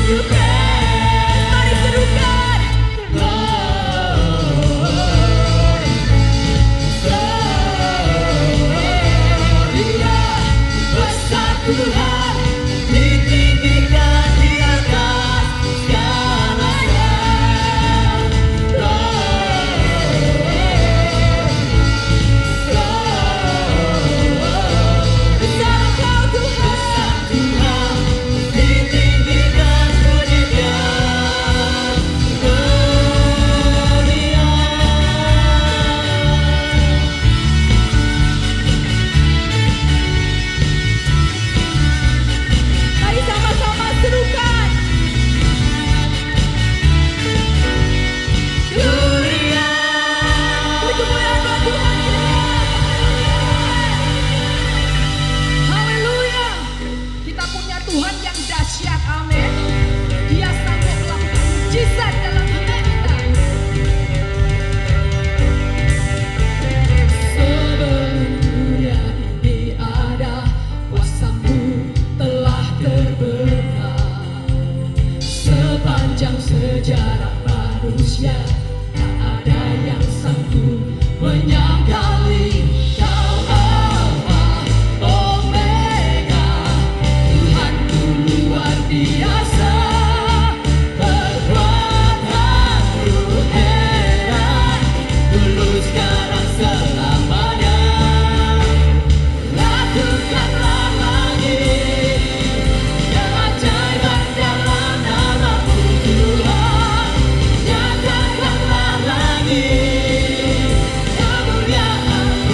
You can. Mari serukan. Gloria, besar Tuhan, ditinggikan di atas segalanya. Besar Engkau Tuhan, ditinggikan pujinya. Gloria. Mari sama-sama serukan. Gloria. Kemuliaan buat Tuhan kita. Haleluya. Kita punya Tuhan yang dahsyat. Amin. Dia sanggup melakukan mujizat dalam hidup kita. Sebelum dunia ini ada, kuasa-Mu telah terbenam. Sepanjang sejarah manusia, tak ada yang sanggup menyangkali Kau Alfa Omega. Tuhanku luar biasa, kekuatanmu heran, dulu sekarang selamanya. Lakukanlah lagi keajaiban dalam nama-Mu Tuhan. Nyatakanlah lagi kemuliaan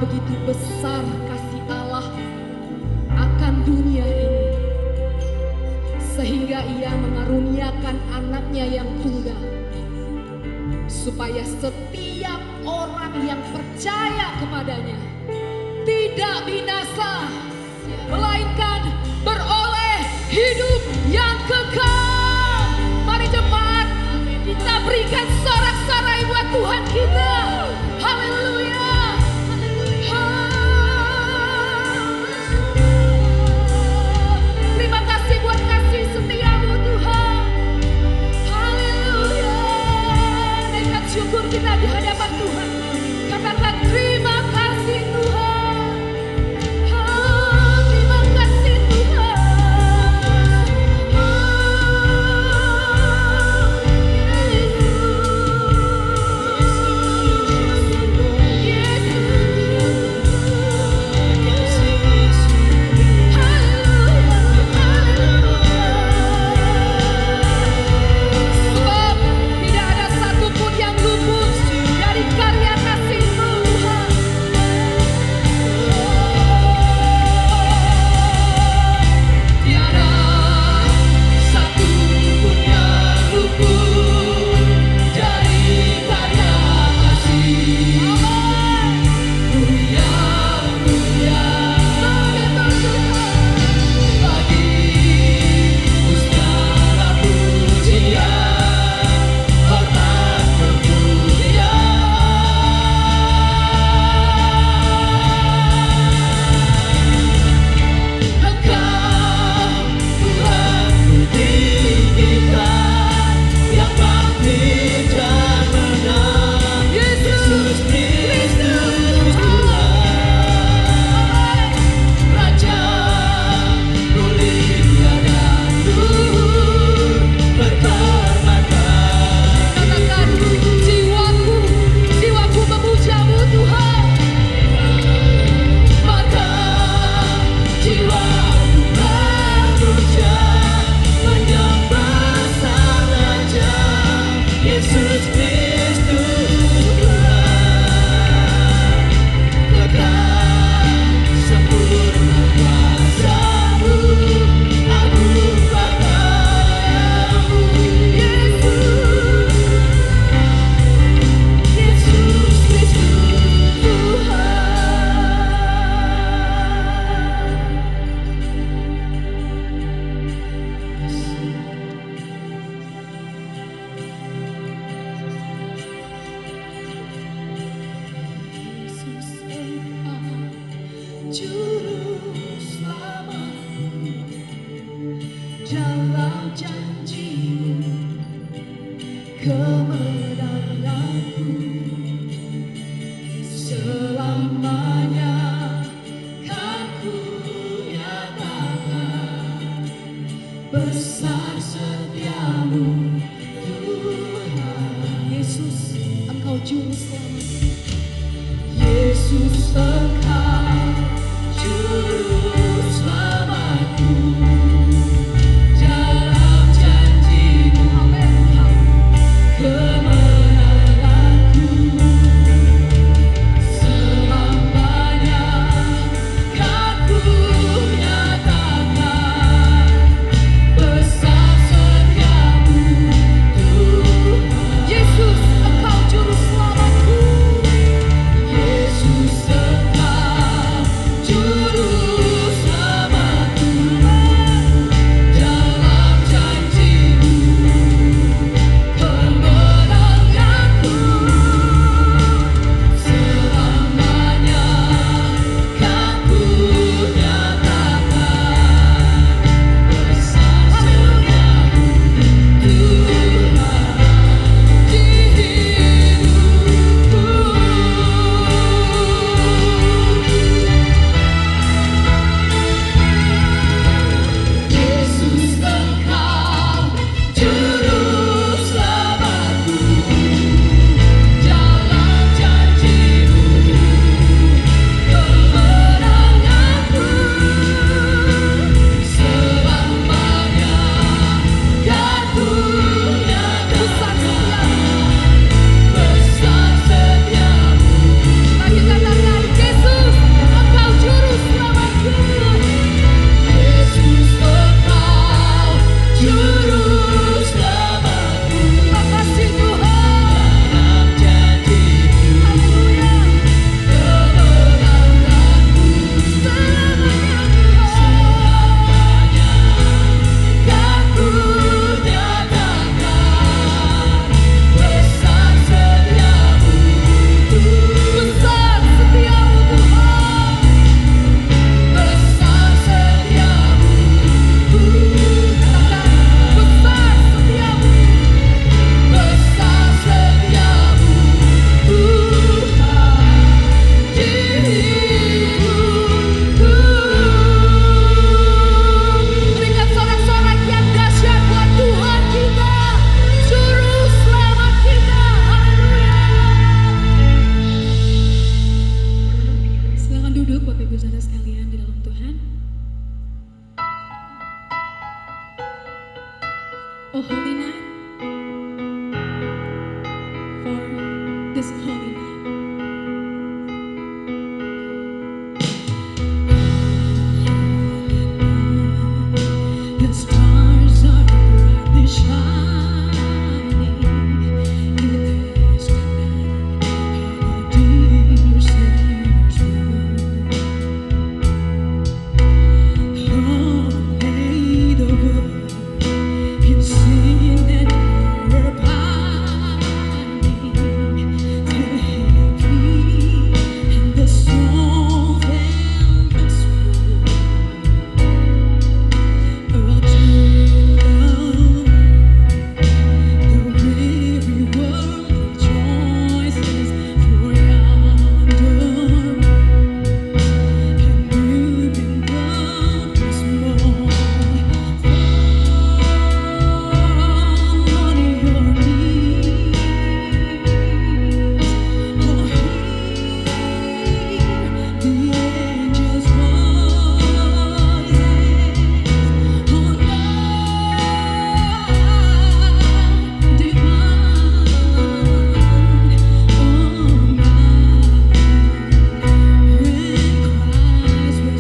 begitu besar kasih Allah akan dunia ini, sehingga Ia mengaruniakan anaknya yang tunggal, supaya setiap orang yang percaya kepadanya tidak binasa, melainkan beroleh hidup yang kekal. Mari jemaat, kita berikan sorak-sorai buat Tuhan kita. Haleluya. Terima kasih buat kasih setiamu Tuhan. Haleluya. Naikkan syukur kita di hadapan Tuhan. Katakan terima kasih Tuhan. Terima kasih Tuhan. Sebab tidak ada satupun yang luput dari karya kasih-Mu Tuhan. Tiada satupun yang luput dari karya kasih-Mu yang mulia. Bagi-Mu segala pujian, hormat, kemuliaan. Engkau Tuhan kutinggikan, yang bangkit dan menang. Yesus Kristus Tuhan, Raja mulia dan luhur, berkehormatan. Katakan, jiwaku memuja-Mu Tuhan. Maka jiwaku memuja, menyembah Sang Raja, Yesus Kristus Tuhan. Kekal sempurna kuasa-Mu, agung karya-Mu. Yesus Kristus Tuhan. Juru selamatku, dalam janji-Mu kemenanganku, selamanya kan ku nyatakan besar setia-Mu Tuhan. Yesus, Engkau juru selamat. Yesus, Engkau juru selamatku, dalam janji-Mu kemenanganku, selamanya kan ku nyatakan besar setia-Mu Tuhan. Yesus, Engkau juru selamatku. Yesus, Engkau this holy name. The stars are brightly shining in this night. Our dear Savior's birth. Oh, may the world in sin and error pining to hear plea and the soul felt its worth. A true love, the weary world rejoices for yonder and moving love is more. Fall on your knees, or hear the angels' voices. Oh, love divine, oh night when Christ was born.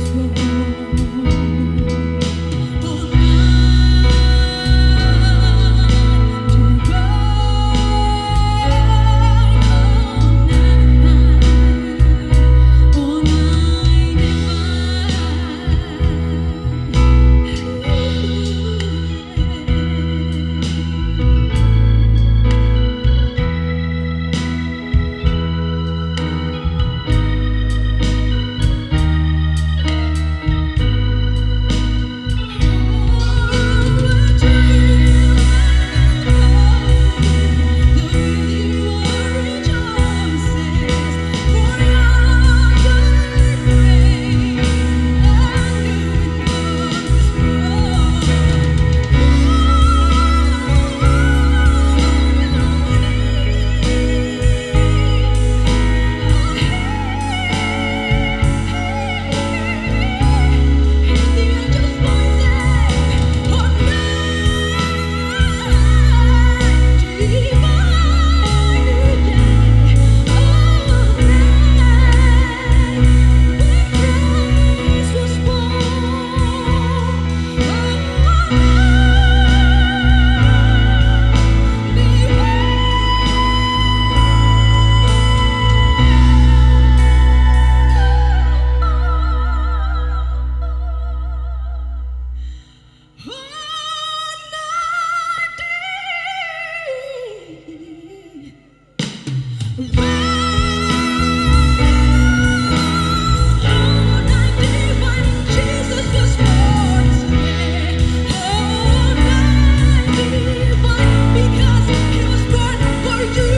Oh, Jesus was born today. Oh, night divine, because He was born for you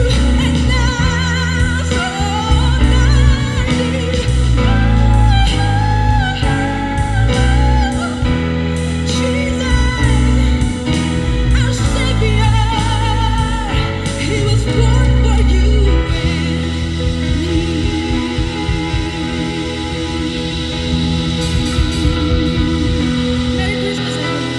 and I. So night divine, Jesus, our Savior, He was born for you and me. Merry Christmas, everyone.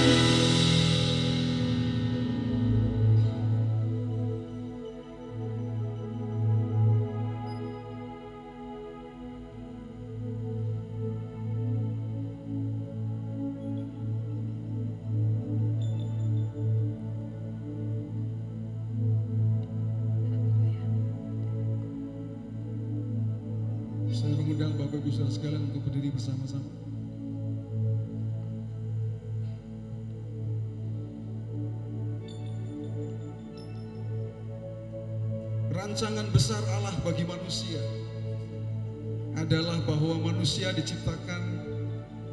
Saya mengundang Bapak Ibu Saudara sekalian untuk berdiri bersama-sama. Rancangan besar Allah bagi manusia adalah bahwa manusia diciptakan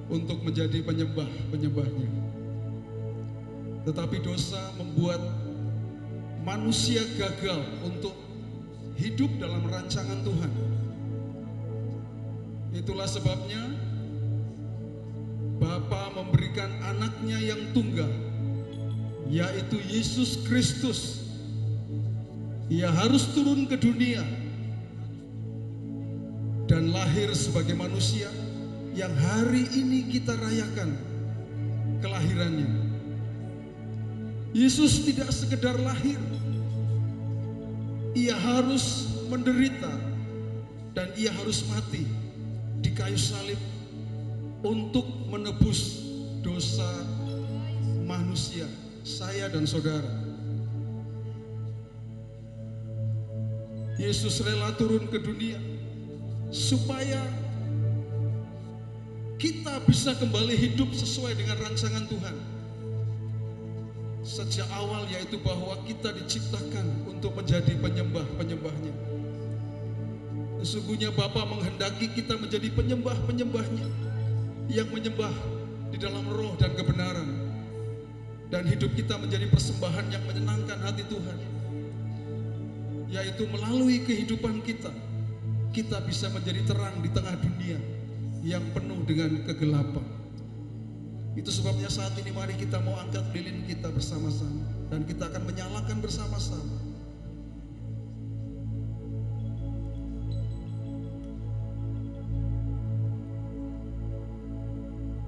untuk menjadi penyembah-penyembahnya. Tetapi dosa membuat manusia gagal untuk hidup dalam rancangan Tuhan. Itulah sebabnya Bapa memberikan anaknya yang tunggal, yaitu Yesus Kristus. Ia harus turun ke dunia dan lahir sebagai manusia yang hari ini kita rayakan kelahirannya. Yesus tidak sekedar lahir, Ia harus menderita dan ia harus mati di kayu salib untuk menebus dosa manusia, saya dan saudara. Yesus rela turun ke dunia supaya kita bisa kembali hidup sesuai dengan rancangan Tuhan. Sejak awal, yaitu bahwa kita diciptakan untuk menjadi penyembah-penyembahnya. Sesungguhnya Bapa menghendaki kita menjadi penyembah-penyembahnya yang menyembah di dalam roh dan kebenaran, dan hidup kita menjadi persembahan yang menyenangkan hati Tuhan, yaitu melalui kehidupan kita bisa menjadi terang di tengah dunia yang penuh dengan kegelapan. Itu sebabnya saat ini mari kita mau angkat lilin kita bersama-sama, dan kita akan menyalakan bersama-sama.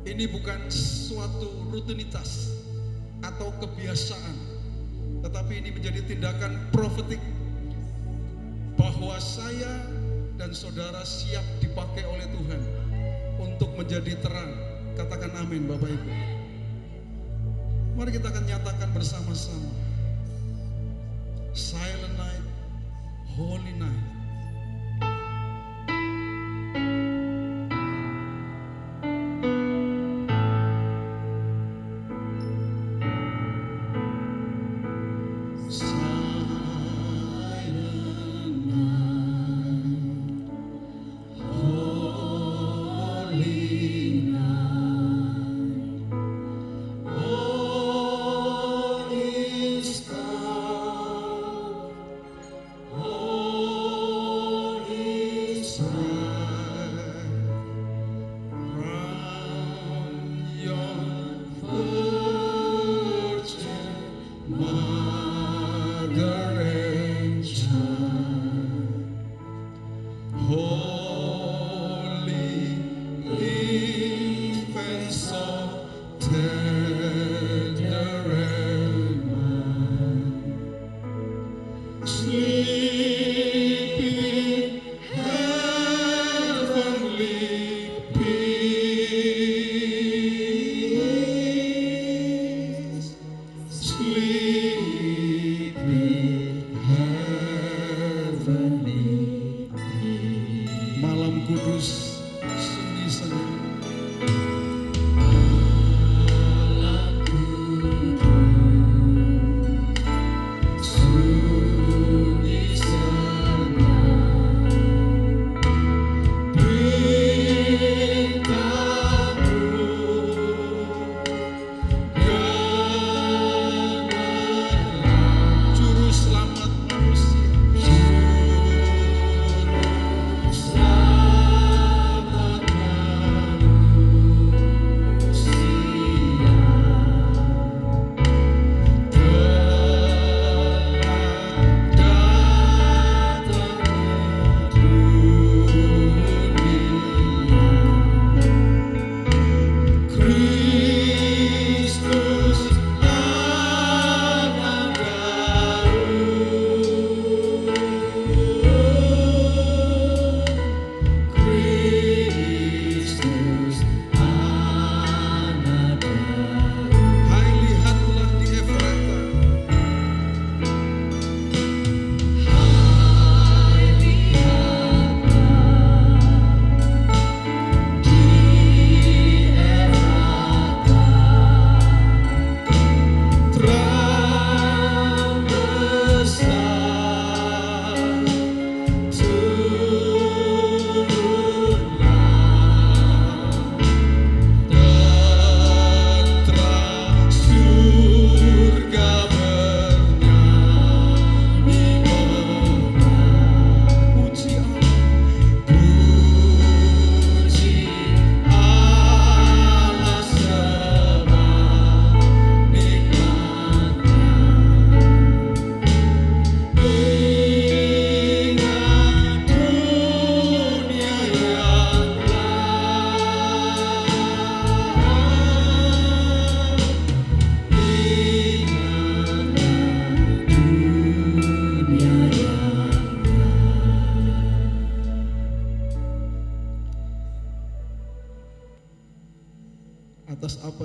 Ini bukan suatu rutinitas atau kebiasaan, tetapi ini menjadi tindakan profetik bahwa saya dan saudara siap dipakai oleh Tuhan untuk menjadi terang. Katakan amin Bapak Ibu. Mari kita akan nyatakan bersama-sama. Silent night, holy night.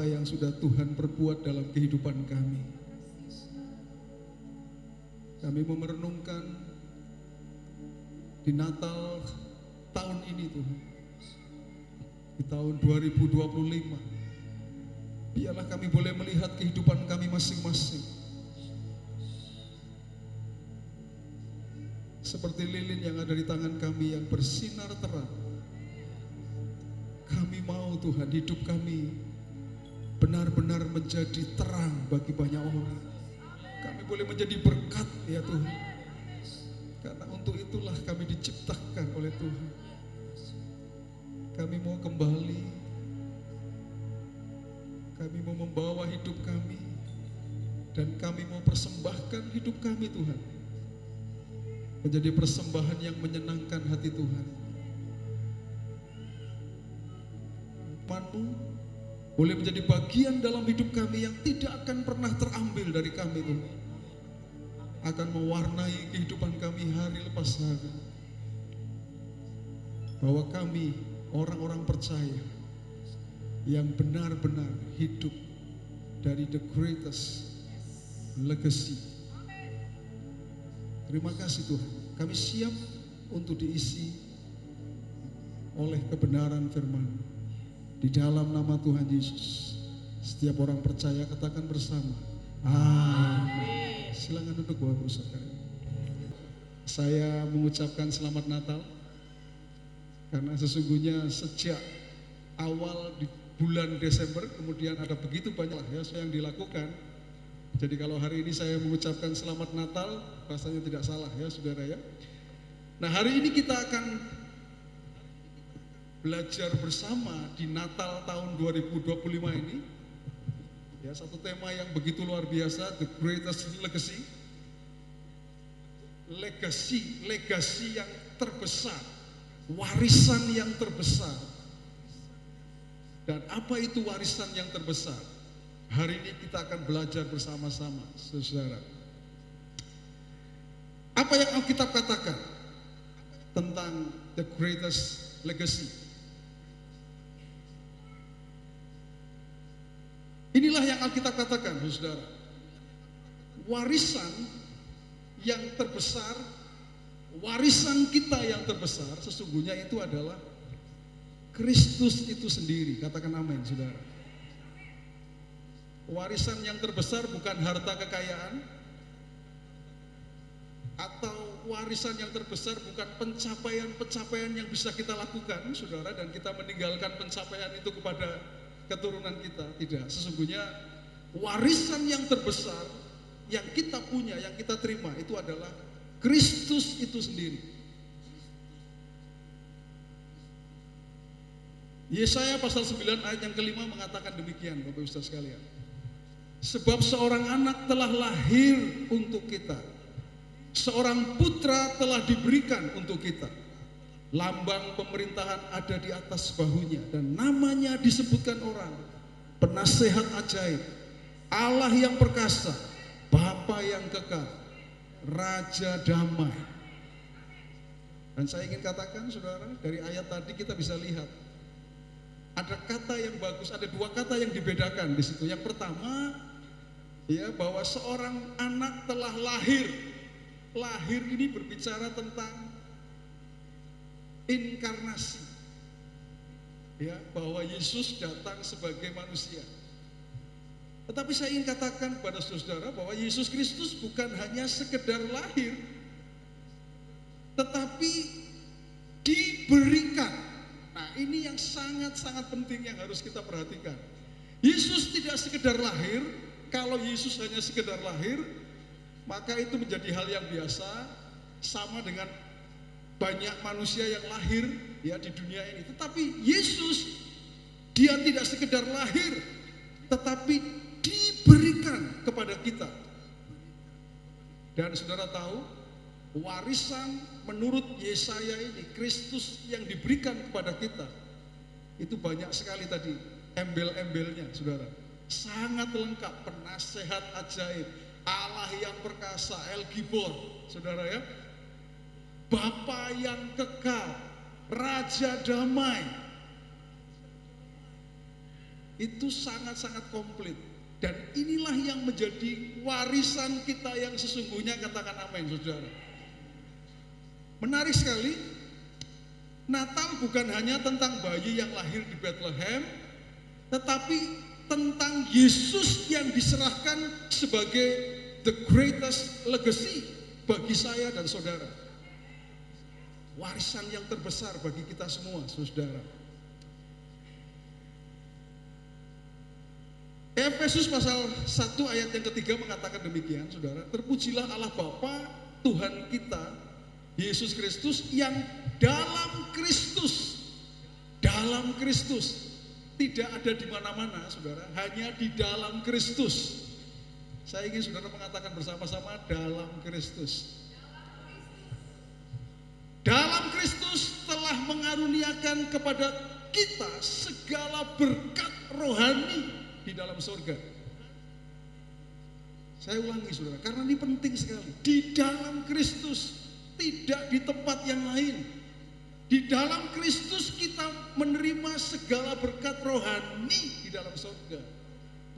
apa yang sudah Tuhan perbuat dalam kehidupan kami. Kami mau merenungkan di Natal tahun ini Tuhan, di tahun 2025, biarlah kami boleh melihat kehidupan kami masing-masing seperti lilin yang ada di tangan kami yang bersinar terang. Kami mau Tuhan hidup kami benar-benar menjadi terang bagi banyak orang. Kami boleh menjadi berkat ya Tuhan. Karena untuk itulah kami diciptakan oleh Tuhan. Kami mau kembali. Kami mau membawa hidup kami. Dan kami mau persembahkan hidup kami Tuhan. Menjadi persembahan yang menyenangkan hati Tuhan. Firman-Mu boleh menjadi bagian dalam hidup kami yang tidak akan pernah terambil dari kami Tuhan. Akan mewarnai kehidupan kami hari lepas hari. Bahwa kami orang-orang percaya yang benar-benar hidup dari the greatest legacy. Terima kasih Tuhan. Kami siap untuk diisi oleh kebenaran firman-Mu. Di dalam nama Tuhan Yesus, setiap orang percaya katakan bersama, amin. Silakan duduk Bapak Ibu Saudara. Saya mengucapkan selamat Natal karena sesungguhnya sejak awal di bulan Desember kemudian ada begitu banyak ya yang dilakukan. Jadi kalau hari ini saya mengucapkan selamat Natal, rasanya tidak salah ya Saudara ya. Nah, hari ini kita akan belajar bersama di Natal tahun 2025 ini. Ya, satu tema yang begitu luar biasa, the greatest legacy. Legasi yang terbesar, warisan yang terbesar. Dan apa itu warisan yang terbesar? Hari ini kita akan belajar bersama-sama, saudara. Apa yang Alkitab katakan tentang the greatest legacy? Inilah yang Alkitab katakan, saudara. Warisan yang terbesar, warisan kita yang terbesar sesungguhnya itu adalah Kristus itu sendiri. Katakan amin, saudara. Warisan yang terbesar bukan harta kekayaan, atau warisan yang terbesar bukan pencapaian-pencapaian yang bisa kita lakukan, saudara, dan kita meninggalkan pencapaian itu kepada keturunan kita. Tidak, sesungguhnya warisan yang terbesar yang kita punya, yang kita terima itu adalah Kristus itu sendiri. Yesaya pasal 9 ayat yang kelima mengatakan demikian, Bapak Ibu sekalian. Sebab seorang anak telah lahir untuk kita, seorang putra telah diberikan untuk kita. Lambang pemerintahan ada di atas bahunya dan namanya disebutkan orang penasehat ajaib, Allah yang perkasa, Bapa yang kekal, Raja damai. Dan saya ingin katakan saudara, dari ayat tadi kita bisa lihat ada kata yang bagus, ada dua kata yang dibedakan di situ. Yang pertama ya, bahwa seorang anak telah lahir. Lahir ini berbicara tentang inkarnasi, ya, bahwa Yesus datang sebagai manusia. Tetapi saya ingin katakan kepada saudara bahwa Yesus Kristus bukan hanya sekedar lahir, tetapi diberikan. Nah, ini yang sangat-sangat penting yang harus kita perhatikan. Yesus tidak sekedar lahir. Kalau Yesus hanya sekedar lahir, maka itu menjadi hal yang biasa, sama dengan banyak manusia yang lahir ya di dunia ini. Tetapi Yesus, dia tidak sekedar lahir, tetapi diberikan kepada kita. Dan saudara tahu, warisan menurut Yesaya ini, Kristus yang diberikan kepada kita, itu banyak sekali tadi embel-embelnya, saudara. Sangat lengkap, penasehat ajaib, Allah yang perkasa, El Gibor, saudara ya. Bapa yang kekal, Raja damai. itu sangat-sangat komplit. Dan inilah yang menjadi warisan kita yang sesungguhnya, katakan amin saudara. Menarik sekali, Natal bukan hanya tentang bayi yang lahir di Bethlehem, tetapi tentang Yesus yang diserahkan sebagai the greatest legacy bagi saya dan saudara. Warisan yang terbesar bagi kita semua, saudara. Efesus pasal 1 ayat yang ketiga mengatakan demikian, saudara. Terpujilah Allah Bapa Tuhan kita Yesus Kristus yang dalam Kristus tidak ada di mana-mana, saudara, hanya di dalam Kristus. Saya ingin saudara mengatakan bersama-sama, dalam Kristus. Dalam Kristus telah mengaruniakan kepada kita segala berkat rohani di dalam surga. Saya ulangi saudara, karena ini penting sekali. Di dalam Kristus, tidak di tempat yang lain. Di dalam Kristus kita menerima segala berkat rohani di dalam surga.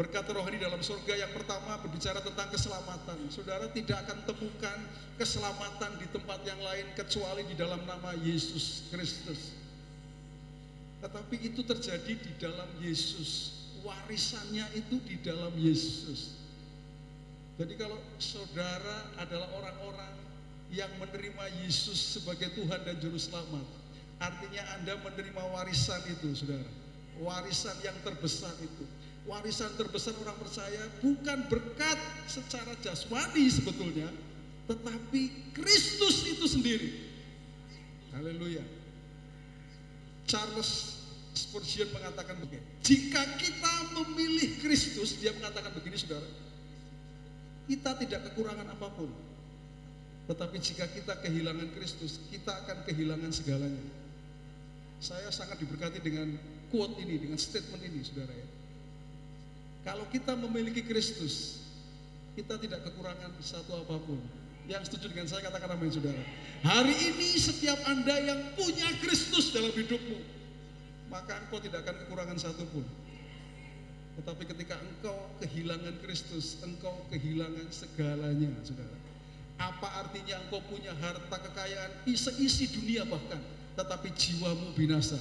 Berkat rohani dalam surga yang pertama berbicara tentang keselamatan. Saudara tidak akan temukan keselamatan di tempat yang lain kecuali di dalam nama Yesus Kristus. Tetapi itu terjadi di dalam Yesus. Warisannya itu di dalam Yesus. Jadi kalau saudara adalah orang-orang yang menerima Yesus sebagai Tuhan dan Juru Selamat, artinya Anda menerima warisan itu, saudara. Warisan yang terbesar itu. Warisan terbesar orang percaya bukan berkat secara jasmani sebetulnya, tetapi Kristus itu sendiri. Haleluya. Charles Spurgeon mengatakan begini, jika kita memilih Kristus, dia mengatakan begini saudara, kita tidak kekurangan apapun. Tetapi jika kita kehilangan Kristus, kita akan kehilangan segalanya. Saya sangat diberkati dengan quote ini, dengan statement ini saudara ya. Kalau kita memiliki Kristus, kita tidak kekurangan satu apapun. Yang setuju dengan saya katakan amin saudara. Hari ini setiap Anda yang punya Kristus dalam hidupmu, maka engkau tidak akan kekurangan satupun. Tetapi ketika engkau kehilangan Kristus, engkau kehilangan segalanya, saudara. Apa artinya engkau punya harta kekayaan seisi dunia bahkan, tetapi jiwamu binasa?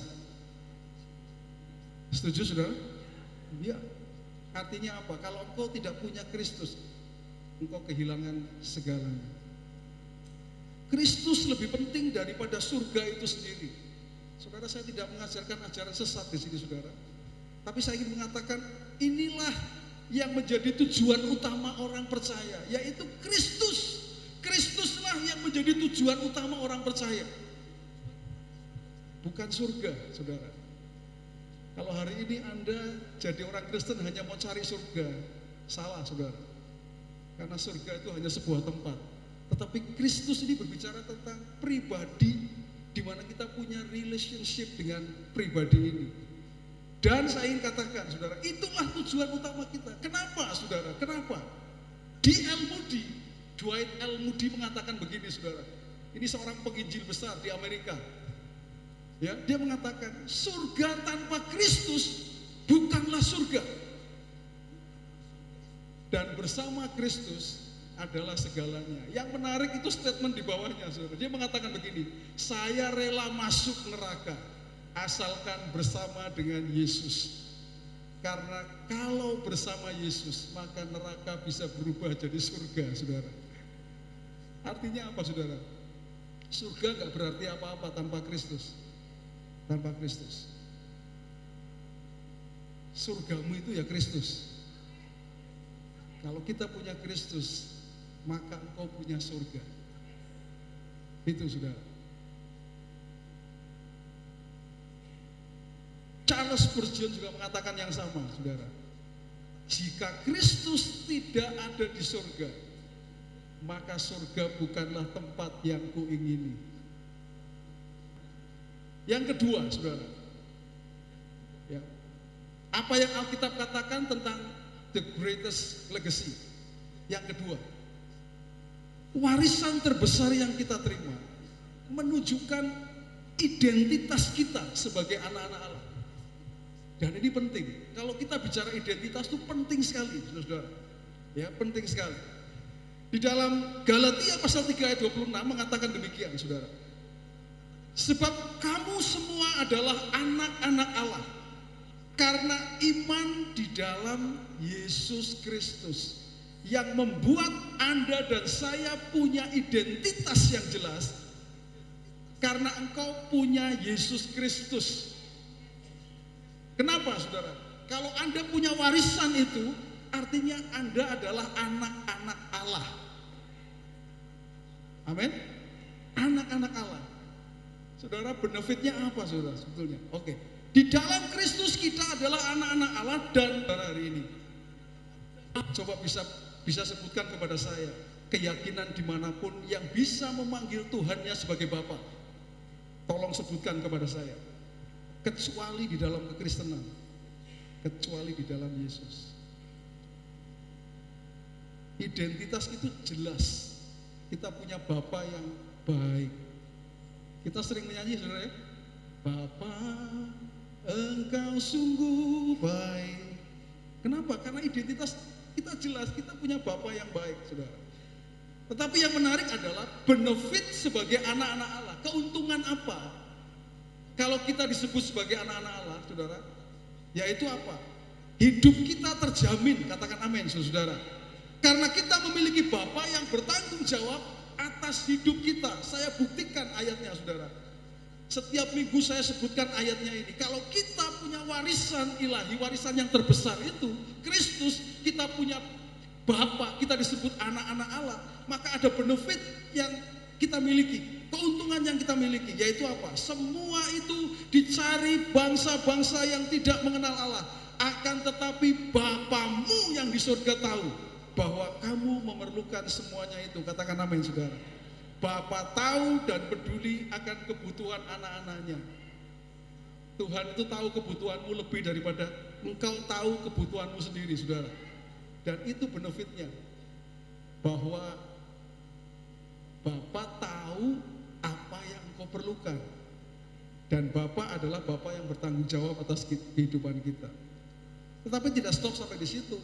Setuju, saudara? Ya. Artinya apa? Kalau engkau tidak punya Kristus, engkau kehilangan segalanya. Kristus lebih penting daripada surga itu sendiri. Saudara, saya tidak mengajarkan ajaran sesat di sini, saudara. Tapi saya ingin mengatakan inilah yang menjadi tujuan utama orang percaya, yaitu Kristus. Kristuslah yang menjadi tujuan utama orang percaya. Bukan surga, saudara. Kalau hari ini Anda jadi orang Kristen hanya mau cari surga, salah, saudara. Karena surga itu hanya sebuah tempat. Tetapi Kristus ini berbicara tentang pribadi, di mana kita punya relationship dengan pribadi ini. Dan saya ingin katakan, saudara, itulah tujuan utama kita. Kenapa, saudara? Kenapa? D.L. Moody, Dwight L. Moody mengatakan begini, saudara. Ini seorang penginjil besar di Amerika. Ya, dia mengatakan, surga tanpa Kristus bukanlah surga. Dan bersama Kristus adalah segalanya. Yang menarik itu statement di bawahnya, saudara. Dia mengatakan begini, saya rela masuk neraka asalkan bersama dengan Yesus. Karena kalau bersama Yesus, maka neraka bisa berubah jadi surga, saudara. Artinya apa, saudara? Surga gak berarti apa-apa tanpa Kristus. Tanpa Kristus. Surgamu itu ya Kristus. Kalau kita punya Kristus, maka engkau punya surga. Itu, saudara. Charles Spurgeon juga mengatakan yang sama, saudara. Jika Kristus tidak ada di surga, maka surga bukanlah tempat yang kuingini. Yang kedua, saudara, ya, apa yang Alkitab katakan tentang the greatest legacy? Yang kedua, warisan terbesar yang kita terima menunjukkan identitas kita sebagai anak-anak Allah. Dan ini penting. Kalau kita bicara identitas itu penting sekali, saudara. Ya, penting sekali. Di dalam Galatia pasal 3 ayat 26 mengatakan demikian, saudara. Sebab kamu semua adalah anak-anak Allah karena iman di dalam Yesus Kristus yang membuat Anda dan saya punya identitas yang jelas karena engkau punya Yesus Kristus. Kenapa, saudara? Kalau Anda punya warisan itu, artinya Anda adalah anak-anak Allah. Amin? Anak-anak Allah. Saudara, benefitnya apa, saudara, sebetulnya? Oke. Di dalam Kristus kita adalah anak-anak Allah dan hari ini. Coba bisa sebutkan kepada saya keyakinan dimanapun yang bisa memanggil Tuhannya sebagai Bapa. Tolong sebutkan kepada saya. Kecuali di dalam kekristenan, kecuali di dalam Yesus. Identitas itu jelas. Kita punya Bapa yang baik. Kita sering menyanyi, saudara ya. Bapa, engkau sungguh baik. Kenapa? Karena identitas kita jelas, kita punya Bapa yang baik, saudara. Tetapi yang menarik adalah benefit sebagai anak-anak Allah. Keuntungan apa? Kalau kita disebut sebagai anak-anak Allah, saudara, yaitu apa? Hidup kita terjamin, katakan amin, saudara. Karena kita memiliki Bapa yang bertanggung jawab atas hidup kita. Saya buktikan ayatnya, saudara. Setiap minggu saya sebutkan ayatnya ini. Kalau kita punya warisan ilahi, warisan yang terbesar itu, Kristus, kita punya Bapa, kita disebut anak-anak Allah, maka ada benefit yang kita miliki, keuntungan yang kita miliki, yaitu apa? Semua itu dicari bangsa-bangsa yang tidak mengenal Allah. Akan tetapi Bapamu yang di surga tahu bahwa kamu memerlukan semuanya itu. Katakan amin, saudara. Bapa tahu dan peduli akan kebutuhan anak-anaknya. Tuhan itu tahu kebutuhanmu lebih daripada engkau tahu kebutuhanmu sendiri, saudara. Dan itu benefitnya, bahwa Bapa tahu apa yang engkau perlukan. Dan Bapa adalah Bapa yang bertanggung jawab atas kehidupan kita. Tetapi tidak stop sampai di situ.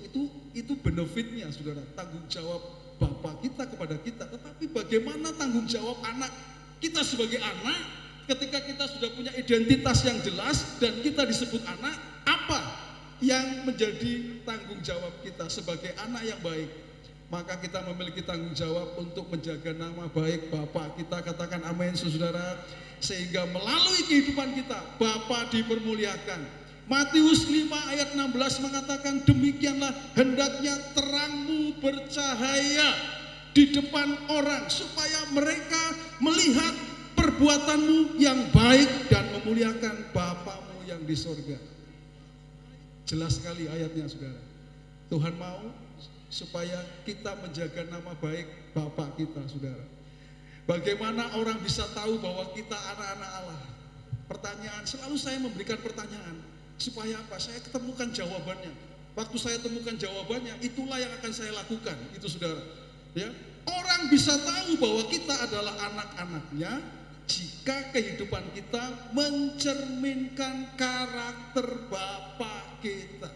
Itu benefitnya, saudara. Tanggung jawab Bapa kita kepada kita. Tetapi bagaimana tanggung jawab anak kita sebagai anak ketika kita sudah punya identitas yang jelas dan kita disebut anak? Apa yang menjadi tanggung jawab kita sebagai anak yang baik? Maka kita memiliki tanggung jawab untuk menjaga nama baik Bapa kita. Katakan amin, saudara. Sehingga melalui kehidupan kita Bapa dipermuliakan. Matius 5 ayat 16 mengatakan, demikianlah hendaknya terangmu bercahaya di depan orang supaya mereka melihat perbuatanmu yang baik dan memuliakan Bapamu yang di sorga. Jelas sekali ayatnya, saudara. Tuhan mau supaya kita menjaga nama baik Bapa kita, saudara. Bagaimana orang bisa tahu bahwa kita anak-anak Allah? Pertanyaan, selalu saya memberikan pertanyaan. Supaya apa? Saya ketemukan jawabannya. Waktu saya temukan jawabannya, itulah yang akan saya lakukan. Itu, saudara. Ya, orang bisa tahu bahwa kita adalah anak-anaknya jika kehidupan kita mencerminkan karakter Bapa kita.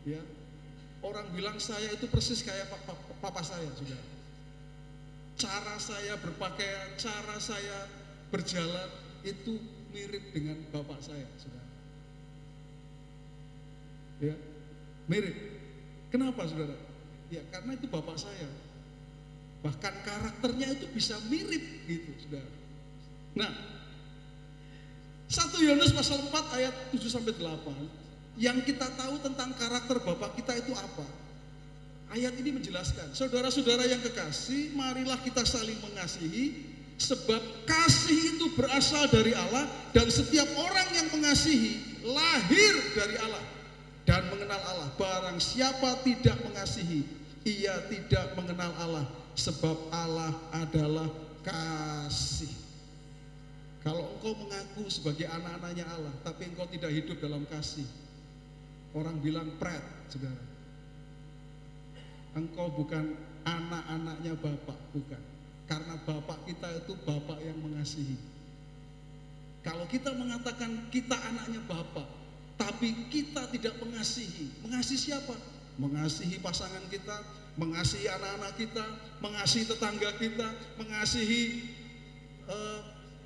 Ya, orang bilang saya itu persis kayak papa saya, saudara. Cara saya berpakaian, cara saya berjalan itu mirip dengan bapak saya, saudara. Ya, mirip. Kenapa, saudara? Ya, karena itu bapak saya. Bahkan karakternya itu bisa mirip gitu, saudara. Nah, 1 Yohanes pasal 4 ayat 7-8 yang kita tahu tentang karakter bapak kita itu apa? Ayat ini menjelaskan, saudara-saudara yang kekasih, marilah kita saling mengasihi, sebab kasih itu berasal dari Allah dan setiap orang yang mengasihi lahir dari Allah dan mengenal Allah. Barang siapa tidak mengasihi, ia tidak mengenal Allah, sebab Allah adalah kasih. Kalau engkau mengaku sebagai anak-anaknya Allah, tapi engkau tidak hidup dalam kasih, orang bilang pret, saudara. Engkau bukan anak-anaknya Bapak, bukan. Karena Bapak kita itu Bapak yang mengasihi. Kalau kita mengatakan kita anaknya Bapa, tapi kita tidak mengasihi. Mengasihi siapa? Mengasihi pasangan kita, mengasihi anak-anak kita, mengasihi tetangga kita, mengasihi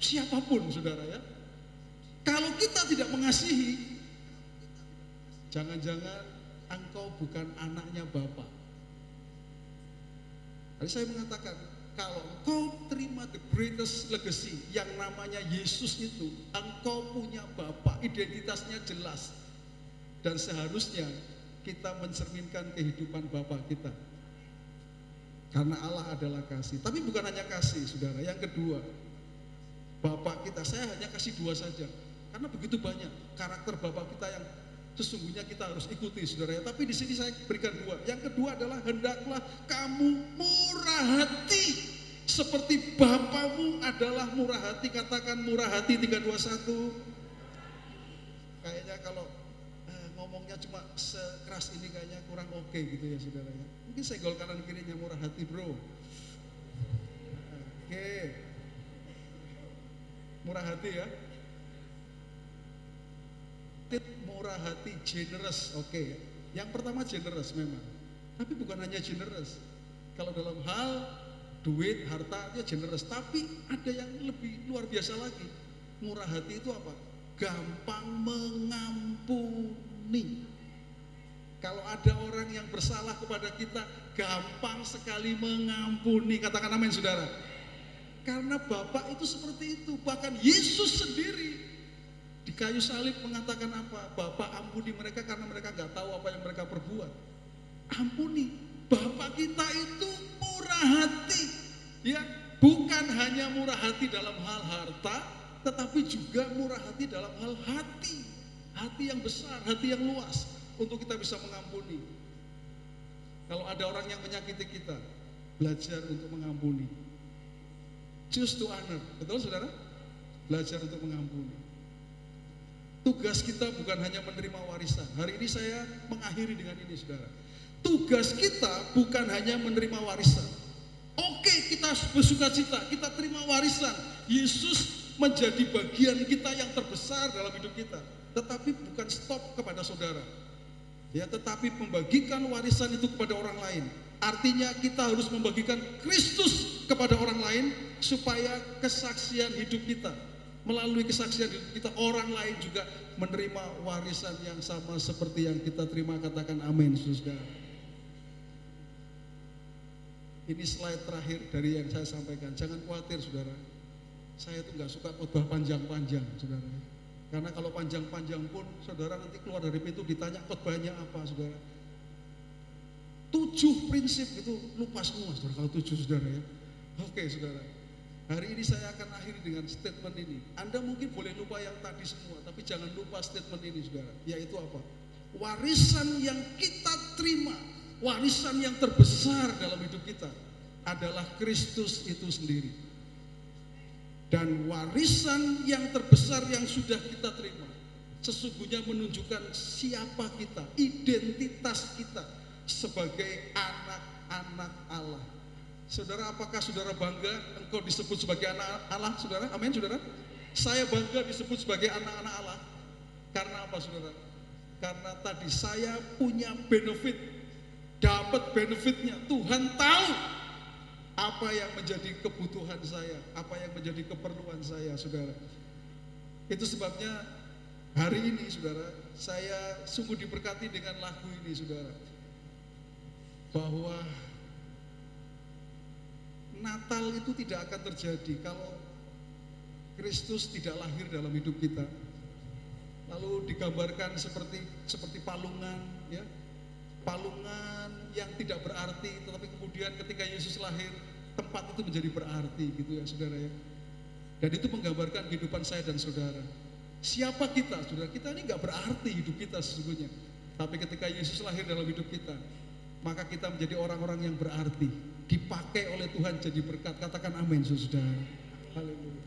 siapapun, saudara ya. Kalau kita tidak mengasihi, jangan-jangan engkau bukan anaknya Bapa. Tadi saya mengatakan, kalau engkau terima the greatest legacy yang namanya Yesus itu, engkau punya Bapa, identitasnya jelas. Dan seharusnya kita mencerminkan kehidupan Bapa kita. Karena Allah adalah kasih. Tapi bukan hanya kasih, saudara. Yang kedua, Bapa kita, saya hanya kasih 2 saja. Karena begitu banyak karakter Bapa kita yang sesungguhnya kita harus ikuti, saudara. Tapi di sini saya berikan 2. Yang kedua adalah hendaklah kamu murah hati seperti Bapamu adalah murah hati. Katakan murah hati 321. Kayaknya kalau ngomongnya cuma sekeras ini kayaknya kurang oke gitu ya, saudara ya. Mungkin senggol kanan kirinya murah hati, bro. Oke. Murah hati ya. Murah hati, generous, oke. Yang pertama generous memang, tapi bukan hanya generous. Kalau dalam hal duit, harta, dia generous. Tapi ada yang lebih luar biasa lagi. Murah hati itu apa? Gampang mengampuni. Kalau ada orang yang bersalah kepada kita, gampang sekali mengampuni. Katakan amin, saudara. Karena Bapak itu seperti itu. Bahkan Yesus sendiri di kayu salib mengatakan apa? Bapak ampuni mereka karena mereka nggak tahu apa yang mereka perbuat. Ampuni. Bapak kita itu murah hati, ya, bukan hanya murah hati dalam hal harta, tetapi juga murah hati dalam hal hati yang besar, hati yang luas, untuk kita bisa mengampuni. Kalau ada orang yang menyakiti kita, belajar untuk mengampuni. Choose to honor, betul saudara? Belajar untuk mengampuni. Tugas kita bukan hanya menerima warisan. Hari ini saya mengakhiri dengan ini, saudara. Tugas kita bukan hanya menerima warisan. Oke, kita bersukacita, kita terima warisan. Yesus menjadi bagian kita yang terbesar dalam hidup kita. Tetapi bukan stop kepada saudara. Ya, tetapi membagikan warisan itu kepada orang lain. Artinya kita harus membagikan Kristus kepada orang lain supaya kesaksian hidup kita, melalui kesaksian hidup kita, orang lain juga menerima warisan yang sama seperti yang kita terima. Katakan amin, saudara. Ini slide terakhir dari yang saya sampaikan. Jangan khawatir, saudara. Saya tuh nggak suka khotbah panjang-panjang, saudara. Karena kalau panjang-panjang pun, saudara nanti keluar dari pintu ditanya khotbahnya apa, saudara. 7 prinsip itu lupa semua, saudara. Kalau 7, saudara ya. Oke, saudara. Hari ini saya akan akhiri dengan statement ini. Anda mungkin boleh lupa yang tadi semua, tapi jangan lupa statement ini, saudara. Yaitu apa? Warisan yang kita terima, warisan yang terbesar dalam hidup kita adalah Kristus itu sendiri. Dan warisan yang terbesar yang sudah kita terima sesungguhnya menunjukkan siapa kita, identitas kita sebagai anak-anak Allah. Saudara, apakah saudara bangga engkau disebut sebagai anak Allah, saudara? Amin, saudara. Saya bangga disebut sebagai anak-anak Allah. Karena apa, saudara? Karena tadi saya punya benefit, dapat benefitnya. Tuhan tahu apa yang menjadi kebutuhan saya, apa yang menjadi keperluan saya, saudara. Itu sebabnya hari ini, saudara, saya sungguh diberkati dengan lagu ini, saudara. Bahwa Natal itu tidak akan terjadi kalau Kristus tidak lahir dalam hidup kita. Lalu digambarkan seperti palungan, ya, palungan yang tidak berarti, tetapi kemudian ketika Yesus lahir, tempat itu menjadi berarti, gitu ya, saudara ya. Dan itu menggambarkan kehidupan saya dan saudara. Siapa kita, saudara? Kita ini nggak berarti hidup kita sesungguhnya. Tapi ketika Yesus lahir dalam hidup kita, maka kita menjadi orang-orang yang berarti, dipakai oleh Tuhan jadi berkat. Katakan amin, saudara. Haleluya.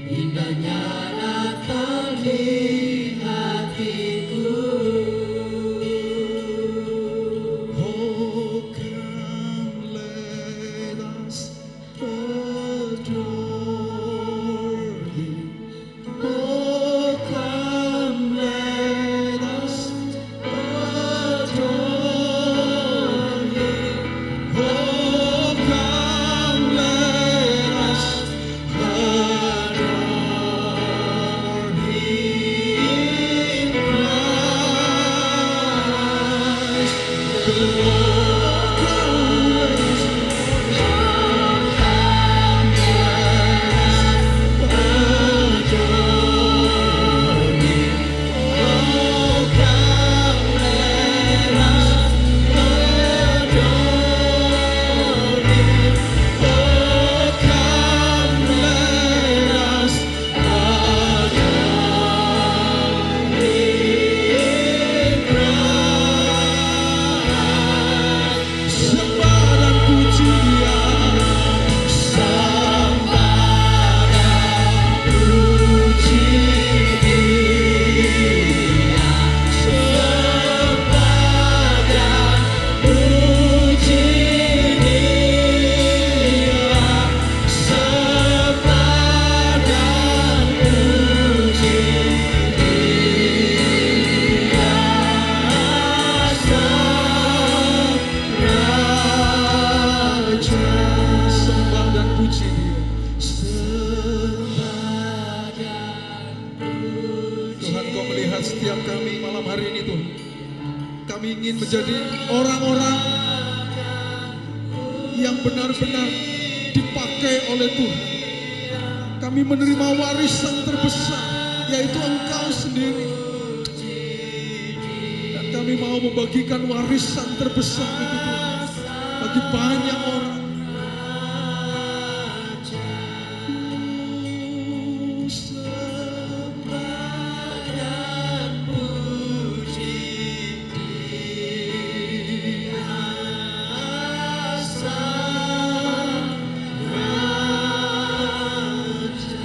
Indahnya Natal di hatiku. Oh, come let us adore Him. Oh, come let us adore Him. Oh, come let us adore Him, Christ the Lord. Come let us sembah dan puji Dia, sembah dan puji Dia, sembah dan puji Dia, sembah dan puji Dia, Raja, sembah dan puji Dia, sembah dan puji. Tuhan, Kau melihat setiap kami malam hari ini, Tuhan. Kami ingin menjadi orang-orang yang benar-benar dipakai oleh Tuhan. Kami menerima warisan terbesar, yaitu Engkau sendiri. Dan kami mau membagikan warisan terbesar itu, Tuhan, bagi banyak orang. Sembah dan puji Dia, Sang Raja.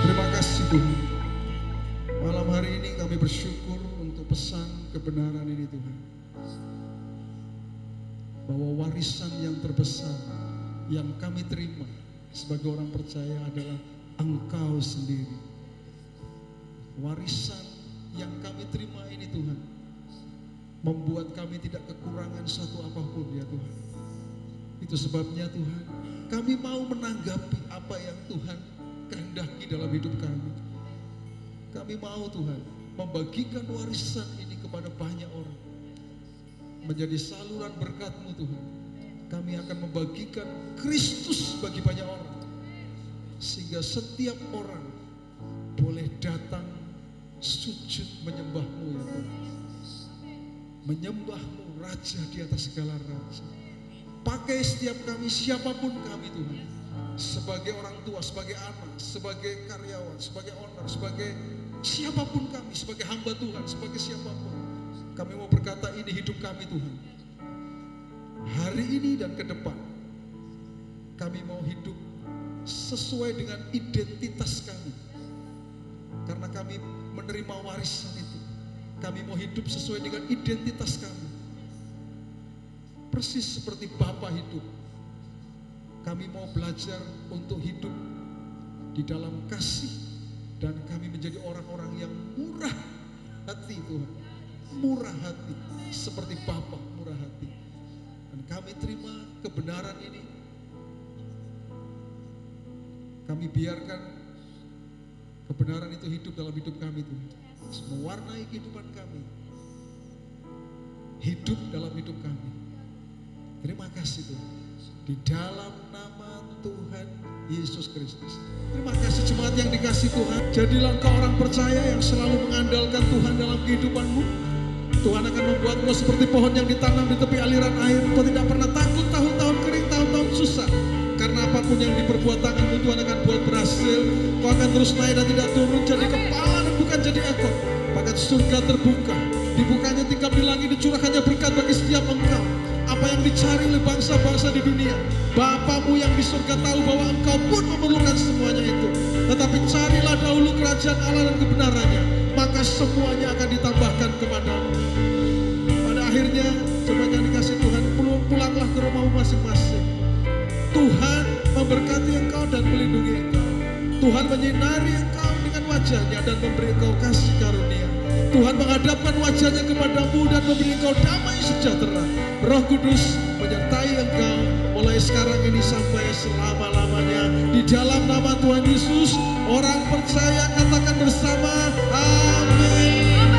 Terima kasih Tuhan. Malam hari ini kami bersyukur untuk pesan kebenaran ini, Tuhan. Bahwa warisan yang terbesar yang kami terima sebagai orang percaya adalah Engkau sendiri. Warisan yang kami terima ini, Tuhan, membuat kami tidak kekurangan satu apapun, ya Tuhan. Itu sebabnya, Tuhan, kami mau menanggapi apa yang Tuhan kehendaki dalam hidup kami. Kami mau, Tuhan, membagikan warisan ini kepada banyak orang, menjadi saluran berkat-Mu, Tuhan. Kami akan membagikan Kristus bagi banyak orang, sehingga setiap orang boleh datang sujud menyembah-Mu, ya Tuhan. Menyembah-Mu, Raja di atas segala raja. Pakai setiap kami, siapapun kami, Tuhan, sebagai orang tua, sebagai anak, sebagai karyawan, sebagai owner, sebagai siapapun kami, sebagai hamba Tuhan, sebagai siapapun. Kami mau berkata, ini hidup kami, Tuhan. Hari ini dan ke depan, kami mau hidup sesuai dengan identitas kami. Karena kami menerima warisan itu, kami mau hidup sesuai dengan identitas kami. Persis seperti Bapa hidup, kami mau belajar untuk hidup di dalam kasih. Dan kami menjadi orang-orang yang murah hati, Tuhan. Murah hati, seperti Bapa murah hati. Dan kami terima kebenaran ini. Kami biarkan kebenaran itu hidup dalam hidup kami, Tuhan. Mewarnai kehidupan kami. Hidup dalam hidup kami. Terima kasih, Tuhan. Di dalam nama Tuhan Yesus Kristus. Terima kasih jemaat yang dikasih Tuhan. Jadilah engkau orang percaya yang selalu mengandalkan Tuhan dalam kehidupanmu. Tuhan akan membuatmu seperti pohon yang ditanam di tepi aliran air. Kau tidak pernah takut tahun-tahun kering, tahun-tahun susah. Karena apapun yang diperbuat tanganmu, Tuhan akan buat berhasil. Kau akan terus naik dan tidak turun, jadi kepala bukan jadi ekor. Bahkan surga terbuka, dibukanya tingkap di langit, dicurahkannya berkat bagi setiap setiap engkau. Apa yang dicari oleh bangsa-bangsa di dunia, Bapamu yang di surga tahu bahwa engkau pun memerlukan semuanya itu. Tetapi carilah dahulu kerajaan Allah dan kebenarannya, maka semuanya akan ditambahkan kepadamu. Pada akhirnya, coba yang dikasih Tuhan, pulanglah ke rumahmu masing-masing. Tuhan memberkati engkau dan melindungi engkau. Tuhan menyinari engkau dengan wajahnya dan memberi engkau kasih karunia. Tuhan menghadapkan wajahnya kepadamu dan memberi engkau damai sejahtera. Roh Kudus menyertai engkau mulai sekarang ini sampai selama-lamanya. Di dalam nama Tuhan Yesus, orang percaya katakan bersama, amin.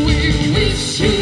We wish you